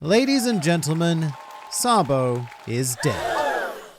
Ladies and gentlemen, Sabo is dead.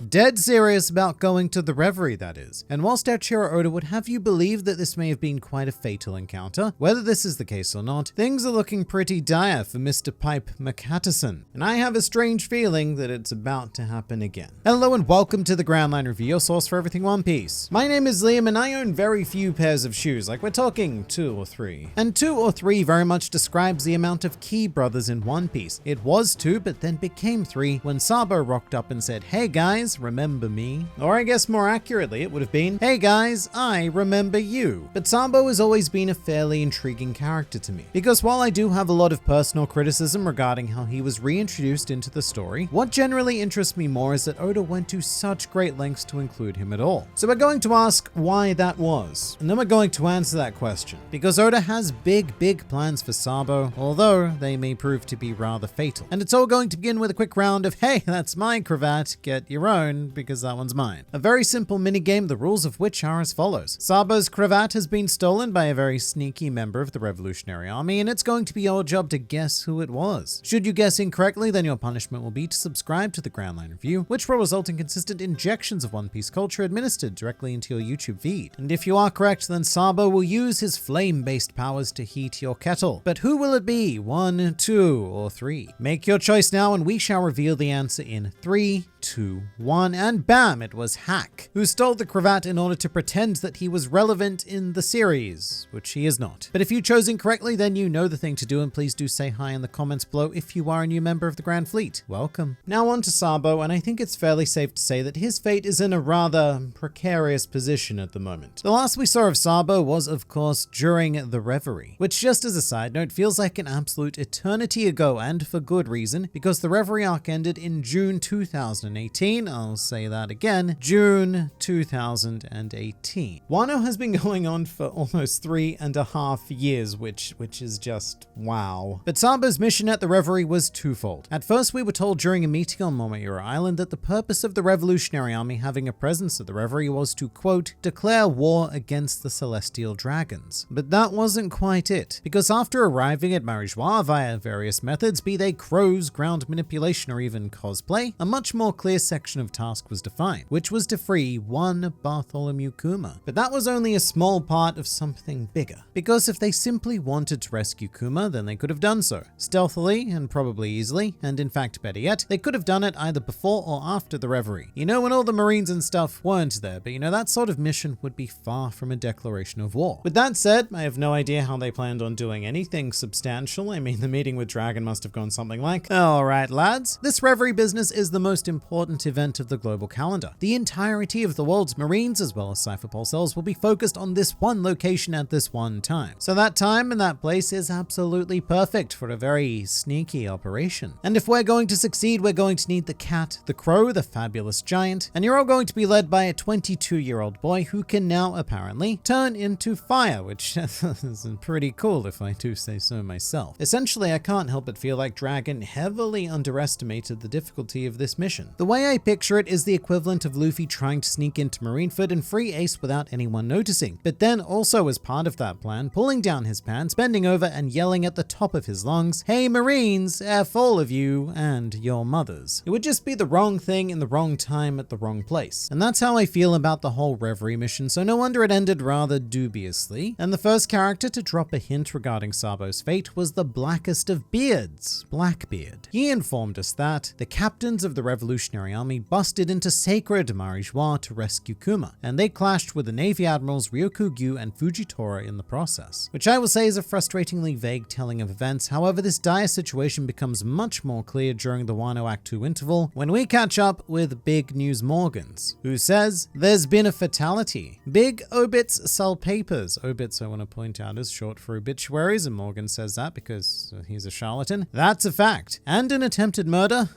Dead serious about going to the Reverie, that is. And whilst Eiichiro Oda would have you believe that this may have been quite a fatal encounter, whether this is the case or not, things are looking pretty dire for Mr. Pipe McCatterson. And I have a strange feeling that it's about to happen again. Hello and welcome to the Grand Line Review, your source for everything One Piece. My name is Liam and I own very few pairs of shoes, like we're talking 2 or 3. And 2 or 3 very much describes the amount of key brothers in One Piece. It was 2, but then became 3 when Sabo rocked up and said, "Hey guys, remember me?" Or I guess more accurately, it would have been, "Hey guys, I remember you." But Sabo has always been a fairly intriguing character to me, because while I do have a lot of personal criticism regarding how he was reintroduced into the story, what generally interests me more is that Oda went to such great lengths to include him at all. So we're going to ask why that was, and then we're going to answer that question, because Oda has big plans for Sabo, although they may prove to be rather fatal. And it's all going to begin with a quick round of, "Hey, that's my cravat, get your own, because that one's mine." A very simple minigame, the rules of which are as follows. Sabo's cravat has been stolen by a very sneaky member of the Revolutionary Army, and it's going to be your job to guess who it was. Should you guess incorrectly, then your punishment will be to subscribe to the Grand Line Review, which will result in consistent injections of One Piece culture administered directly into your YouTube feed. And if you are correct, then Sabo will use his flame-based powers to heat your kettle. But who will it be? 1, 2, or 3? Make your choice now, and we shall reveal the answer in 3, 2, 1, and bam, it was Hack, who stole the cravat in order to pretend that he was relevant in the series, which he is not. But if you chose incorrectly, then you know the thing to do, and please do say hi in the comments below if you are a new member of the Grand Fleet. Welcome. Now on to Sabo, and I think it's fairly safe to say that his fate is in a rather precarious position at the moment. The last we saw of Sabo was, of course, during the Reverie, which, just as a side note, feels like an absolute eternity ago, and for good reason, because the Reverie arc ended in June 2018. I'll say that again, June 2018. Wano has been going on for almost 3.5 years, which is just wow. But Sabo's mission at the Reverie was twofold. At first, we were told during a meeting on Momoira Island that the purpose of the Revolutionary Army having a presence at the Reverie was to, quote, declare war against the Celestial Dragons. But that wasn't quite it, because after arriving at Ambereddraws via various methods, be they crows, ground manipulation, or even cosplay, a much more clear section of task was defined, which was to free one Bartholomew Kuma. But that was only a small part of something bigger, because if they simply wanted to rescue Kuma, then they could have done so, stealthily and probably easily, and in fact, better yet, they could have done it either before or after the Reverie. You know, when all the Marines and stuff weren't there, but you know, that sort of mission would be far from a declaration of war. With that said, I have no idea how they planned on doing anything substantial. I mean, the meeting with Dragon must have gone something like, "Alright lads, this Reverie business is the most important event of the global calendar. The entirety of the world's Marines, as well as Cypher Pulsels, will be focused on this one location at this one time. So that time and that place is absolutely perfect for a very sneaky operation. And if we're going to succeed, we're going to need the cat, the crow, the fabulous giant, and you're all going to be led by a 22-year-old boy who can now apparently turn into fire, which is pretty cool if I do say so myself. Essentially, I can't help but feel like Dragon heavily underestimated the difficulty of this mission. The way I picture it is the equivalent of Luffy trying to sneak into Marineford and free Ace without anyone noticing, but then also as part of that plan, pulling down his pants, bending over and yelling at the top of his lungs, "Hey Marines, F all of you and your mothers." It would just be the wrong thing in the wrong time at the wrong place. And that's how I feel about the whole Reverie mission, so no wonder it ended rather dubiously. And the first character to drop a hint regarding Sabo's fate was the blackest of beards, Blackbeard. He informed us that the captains of the Revolutionary Army busted into sacred Ambereddraws to rescue Kuma, and they clashed with the Navy Admirals Ryokugyu and Fujitora in the process, which I will say is a frustratingly vague telling of events. However, this dire situation becomes much more clear during the Wano Act 2 interval when we catch up with Big News Morgans, who says there's been a fatality. Big obits sell papers. Obits, I want to point out, is short for obituaries, and Morgan says that because he's a charlatan. That's a fact. And an attempted murder?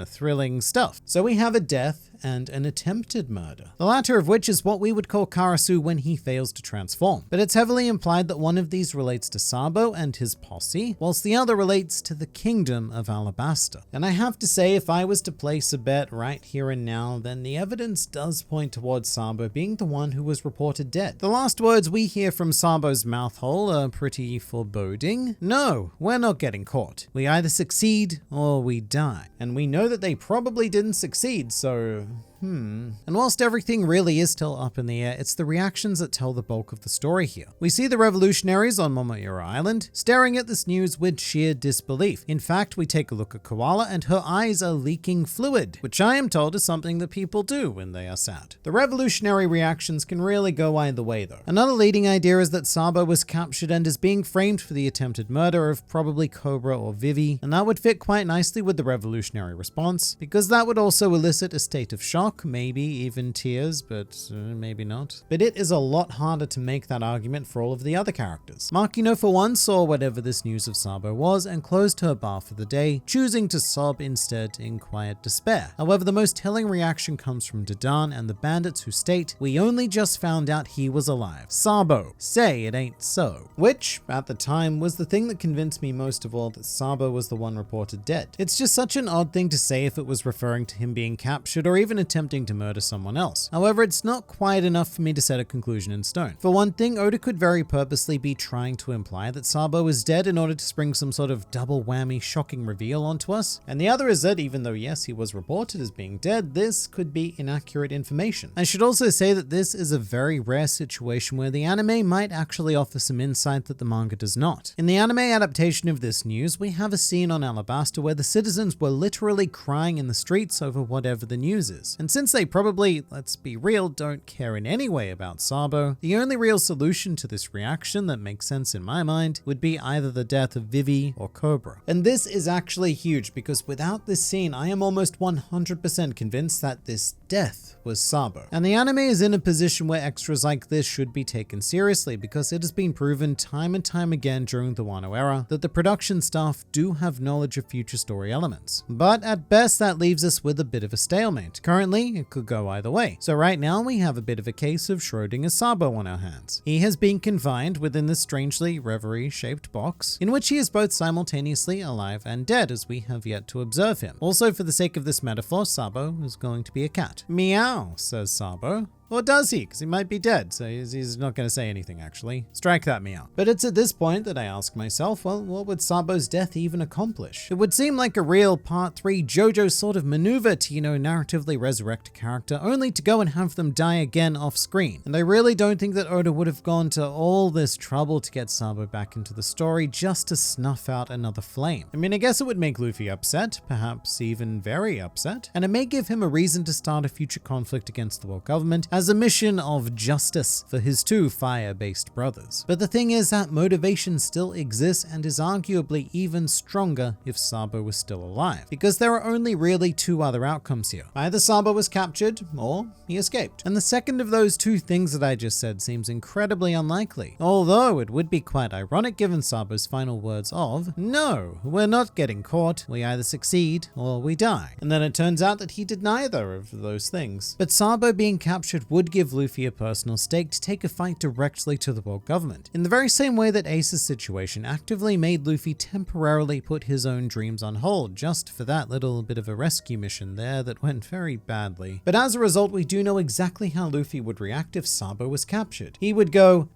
Thrilling stuff. So we have a death and an attempted murder. The latter of which is what we would call Karasu when he fails to transform. But it's heavily implied that one of these relates to Sabo and his posse, whilst the other relates to the kingdom of Alabasta. And I have to say, if I was to place a bet right here and now, then the evidence does point towards Sabo being the one who was reported dead. The last words we hear from Sabo's mouth hole are pretty foreboding. No, we're not getting caught. We either succeed or we die. And we know that they probably didn't succeed, so And whilst everything really is still up in the air, it's the reactions that tell the bulk of the story here. We see the revolutionaries on Momoira Island staring at this news with sheer disbelief. In fact, we take a look at Koala and her eyes are leaking fluid, which I am told is something that people do when they are sad. The revolutionary reactions can really go either way though. Another leading idea is that Sabo was captured and is being framed for the attempted murder of probably Cobra or Vivi, and that would fit quite nicely with the revolutionary response, because that would also elicit a state of shock, maybe even tears, but maybe not. But it is a lot harder to make that argument for all of the other characters. Makino for one saw whatever this news of Sabo was and closed her bar for the day, choosing to sob instead in quiet despair. However, the most telling reaction comes from Dadan and the bandits who state, "We only just found out he was alive. Sabo, say it ain't so." Which, at the time, was the thing that convinced me most of all that Sabo was the one reported dead. It's just such an odd thing to say if it was referring to him being captured or even attempting to murder someone else. However, it's not quite enough for me to set a conclusion in stone. For one thing, Oda could very purposely be trying to imply that Sabo is dead in order to spring some sort of double whammy shocking reveal onto us. And the other is that even though yes, he was reported as being dead, this could be inaccurate information. I should also say that this is a very rare situation where the anime might actually offer some insight that the manga does not. In the anime adaptation of this news, we have a scene on Alabasta where the citizens were literally crying in the streets over whatever the news is. And since they probably, let's be real, don't care in any way about Sabo, the only real solution to this reaction that makes sense in my mind would be either the death of Vivi or Cobra. And this is actually huge because without this scene, I am almost 100% convinced that this death was Sabo. And the anime is in a position where extras like this should be taken seriously because it has been proven time and time again during the Wano era that the production staff do have knowledge of future story elements. But at best, that leaves us with a bit of a stalemate. Currently, it could go either way. So right now we have a bit of a case of Schrodinger's Sabo on our hands. He has been confined within this strangely reverie-shaped box, in which he is both simultaneously alive and dead as we have yet to observe him. Also, for the sake of this metaphor, Sabo is going to be a cat. Meow, says Sabo. Or does he? Because he might be dead, so he's not going to say anything, actually. Strike that meow. But it's at this point that I ask myself, well, what would Sabo's death even accomplish? It would seem like a real Part 3 JoJo sort of maneuver to, narratively resurrect a character, only to go and have them die again off screen. And I really don't think that Oda would have gone to all this trouble to get Sabo back into the story just to snuff out another flame. I mean, I guess it would make Luffy upset, perhaps even very upset, and it may give him a reason to start a future conflict against the world government, as a mission of justice for his two fire-based brothers. But the thing is that motivation still exists and is arguably even stronger if Sabo was still alive, because there are only really two other outcomes here. Either Sabo was captured or he escaped. And the second of those two things that I just said seems incredibly unlikely, although it would be quite ironic given Sabo's final words of, "No, we're not getting caught. We either succeed or we die." And then it turns out that he did neither of those things. But Sabo being captured would give Luffy a personal stake to take a fight directly to the world government, in the very same way that Ace's situation actively made Luffy temporarily put his own dreams on hold just for that little bit of a rescue mission there that went very badly. But as a result, we do know exactly how Luffy would react if Sabo was captured. He would go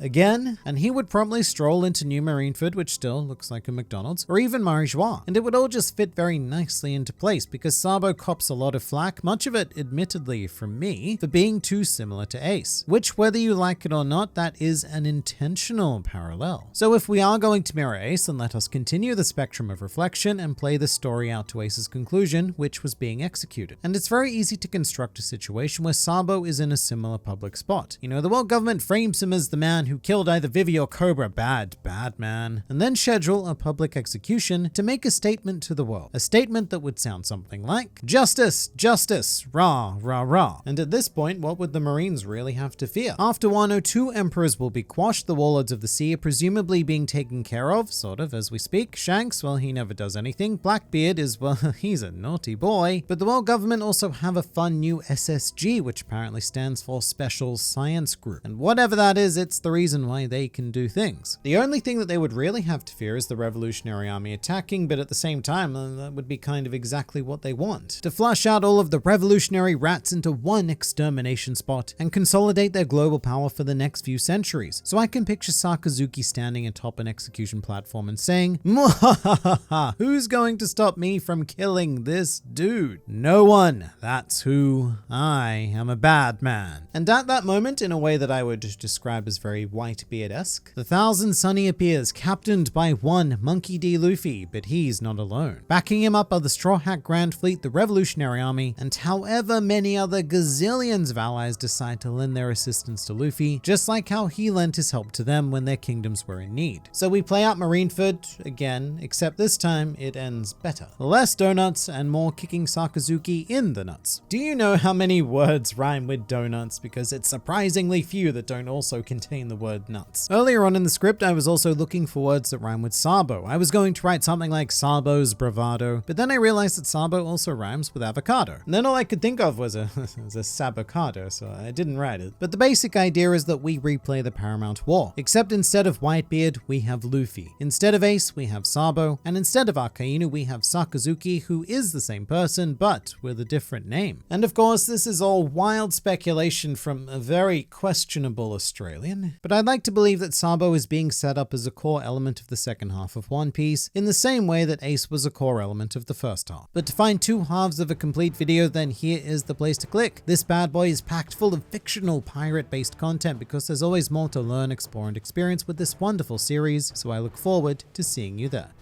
again, and he would promptly stroll into New Marineford, which still looks like a McDonald's, or even Marijois, and it would all just fit very nicely into place because Sabo cops a lot of flack, much of it admittedly from me, for being too similar to Ace, which whether you like it or not, that is an intentional parallel. So if we are going to mirror Ace, then let us continue the spectrum of reflection and play the story out to Ace's conclusion, which was being executed. And it's very easy to construct a situation where Sabo is in a similar public spot. The world government frames him as the man who killed either Vivi or Cobra. Bad man. And then schedule a public execution to make a statement to the world. A statement that would sound something like, justice, justice, rah, rah, rah. And at this point, what would the Marines really have to fear? After Wano, 2 emperors will be quashed, the warlords of the sea are presumably being taken care of, sort of, as we speak. Shanks, well, he never does anything. Blackbeard is, well, he's a naughty boy. But the world government also have a fun new SSG, which apparently stands for Special Science Group. And whatever that is, it's the reason why they can do things. The only thing that they would really have to fear is the Revolutionary Army attacking, but at the same time, that would be kind of exactly what they want. To flush out all of the revolutionary rats into one extermination spot and consolidate their global power for the next few centuries. So I can picture Sakazuki standing atop an execution platform and saying, "Mwahaha, who's going to stop me from killing this dude? No one. That's who I am, a bad man." And at that moment, in a way that I would describe as very Whitebeard-esque, the Thousand Sunny appears, captained by one Monkey D. Luffy, but he's not alone. Backing him up are the Straw Hat Grand Fleet, the Revolutionary Army, and however many other gazillions of allies decide to lend their assistance to Luffy, just like how he lent his help to them when their kingdoms were in need. So we play out Marineford again, except this time it ends better. Less donuts and more kicking Sakazuki in the nuts. Do you know how many words rhyme with donuts? Because it's surprisingly few that don't also contain the word nuts. Earlier on in the script, I was also looking for words that rhyme with Sabo. I was going to write something like Sabo's bravado, but then I realized that Sabo also rhymes with avocado. And then all I could think of was a sabocado, so I didn't write it. But the basic idea is that we replay the Paramount War, except instead of Whitebeard, we have Luffy. Instead of Ace, we have Sabo, and instead of Akainu, we have Sakazuki, who is the same person, but with a different name. And of course, this is all wild speculation from a very questionable Australian, but I'd like to believe that Sabo is being set up as a core element of the second half of One Piece, in the same way that Ace was a core element of the first half. But to find 2 halves of a complete video, then here is the place to click. This bad boy is packed full of fictional pirate-based content because there's always more to learn, explore, and experience with this wonderful series, so I look forward to seeing you there.